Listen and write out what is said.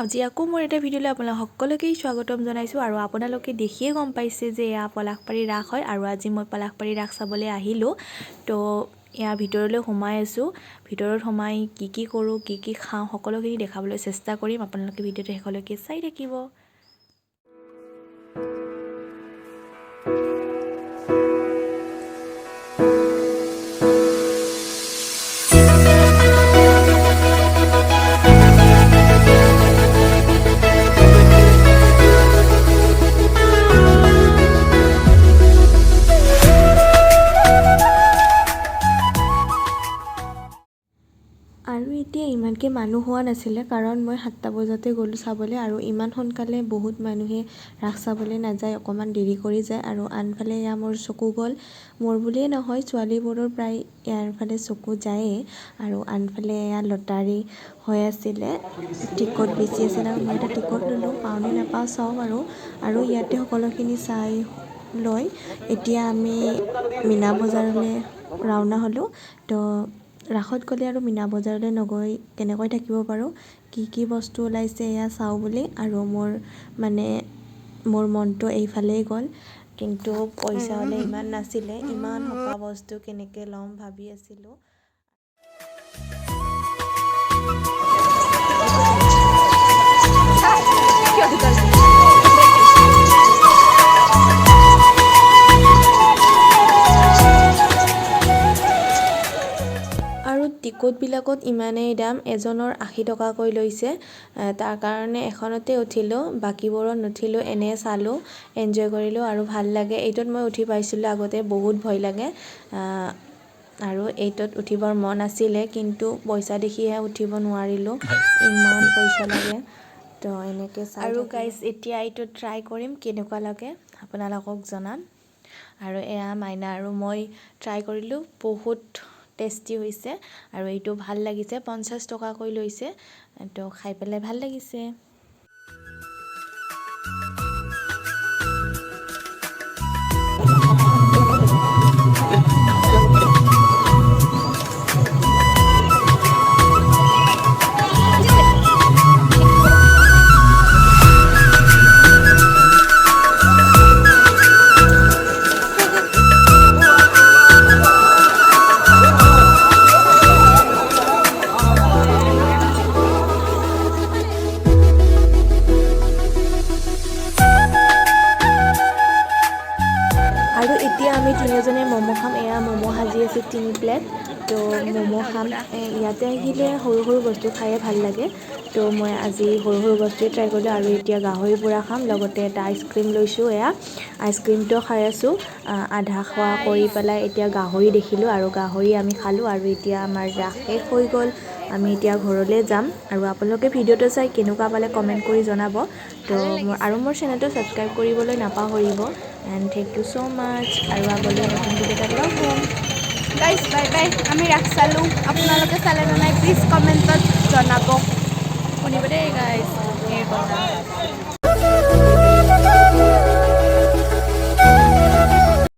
আজি আকৌ মোৰ এটা ভিডিঅ'লৈ আপোনালোক সকলোকে স্বাগতম জনাইছোঁ আৰু আপোনালোকে দেখিয়ে গম পাইছে যে এয়া পলাশবাৰী ৰাস হয় আৰু আজি মই পলাশবাৰী ৰাস চাবলৈ আহিলোঁ তো এয়া ভিতৰলৈ সোমাই আছোঁ ভিতৰত সোমাই কি কৰোঁ কি খাওঁ সকলোখিনি দেখাবলৈ চেষ্টা কৰিম আপোনালোকে ভিডিঅ'টো শেষলৈকে চাই থাকিব আৰু এতিয়া ইমানকৈ মানুহ হোৱা নাছিলে কাৰণ মই 7টা বজাতে গ'লোঁ চাবলৈ আৰু ইমান সোনকালে বহুত মানুহে ৰাস চাবলৈ নাযায় অকণমান দেৰি কৰি যায় আৰু আনফালে এয়া মোৰ চকু গ'ল মোৰ বুলিয়ে নহয় ছোৱালীবোৰৰ প্ৰায় ইয়াৰ ফালে চকু যায়েই আৰু আনফালে এয়া লটাৰী হৈ আছিলে টিকট বেছি আছিল আৰু মই এটা টিকট ল'লোঁ পাওঁনে নাপাওঁ চাওঁ আৰু ইয়াতে সকলোখিনি চাই লৈ এতিয়া আমি মীনা বজাৰলৈ ৰাওনা হ'লোঁ তো ৰাসত গ'লে আৰু মীনা বজাৰলৈ নগৈ কেনেকৈ থাকিব পাৰোঁ কি বস্তু ওলাইছে এয়া চাওঁ বুলি আৰু মোৰ মনটো এইফালেই গ'ল কিন্তু পইচা হ'লে ইমান নাছিলে ইমান সোপা বস্তু কেনেকৈ ল'ম ভাবি আছিলোঁ টিকটবিলাকত ইমানেই দাম এজনৰ 80 টকাকৈ লৈছে তাৰ কাৰণে এখনতে উঠিলোঁ বাকীবোৰত নুঠিলোঁ এনে চালোঁ এনজয় কৰিলোঁ আৰু ভাল লাগে এইটোত মই উঠি পাইছিলোঁ আগতে বহুত ভয় লাগে আৰু এইটোত উঠিবৰ মন আছিলে কিন্তু পইচা দেখিহে উঠিব নোৱাৰিলোঁ ইমান পইচা লাগে তো এনেকৈ আৰু গাইজ এতিয়া এইটো ট্ৰাই কৰিম কেনেকুৱা লাগে আপোনালোকক জনাম আৰু এয়া মাইনা আৰু মই ট্ৰাই কৰিলোঁ বহুত টেষ্টি হৈছে আৰু এইটো ভাল লাগিছে 50 টকাকৈ লৈছে তো খাই পেলাই ভাল লাগিছে আৰু এতিয়া আমি তিনিজনে ম'ম' খাম এয়া ম'ম' সাজি আছে 3 প্লেট তো ম'ম' খাম ইয়াতে আহিলে সৰু বস্তু খায়ে ভাল লাগে তো মই আজি সৰু বস্তুৱে ট্ৰাই কৰিলোঁ আৰু এতিয়া গাহৰি পোৰা খাম লগতে এটা আইচক্ৰীম লৈছোঁ এয়া আইচক্ৰীমটো খাই আছোঁ আধা খোৱা কৰি পেলাই এতিয়া গাহৰি দেখিলোঁ আৰু গাহৰি আমি খালোঁ আৰু এতিয়া আমাৰ ৰাস শেষ হৈ গ'ল আমি এতিয়া ঘৰলৈ যাম আৰু আপোনালোকে ভিডিঅ'টো চাই কেনেকুৱা পালে কমেণ্ট কৰি জনাব তো মোৰ চেনেলটো ছাবস্ক্ৰাইব কৰিবলৈ নাপাহৰিব এণ্ড থেংক ইউ ছ' মাছ আৰু আগলৈ নতুন ভিডিঅ' এটা লগ হ'ম গাইজ বাই বাই আমি ৰাস চালোঁ আপোনালোকে চালে নে নাই প্লিজ কমেণ্টত জনাব শুনিব দেই গাইজ এই কথা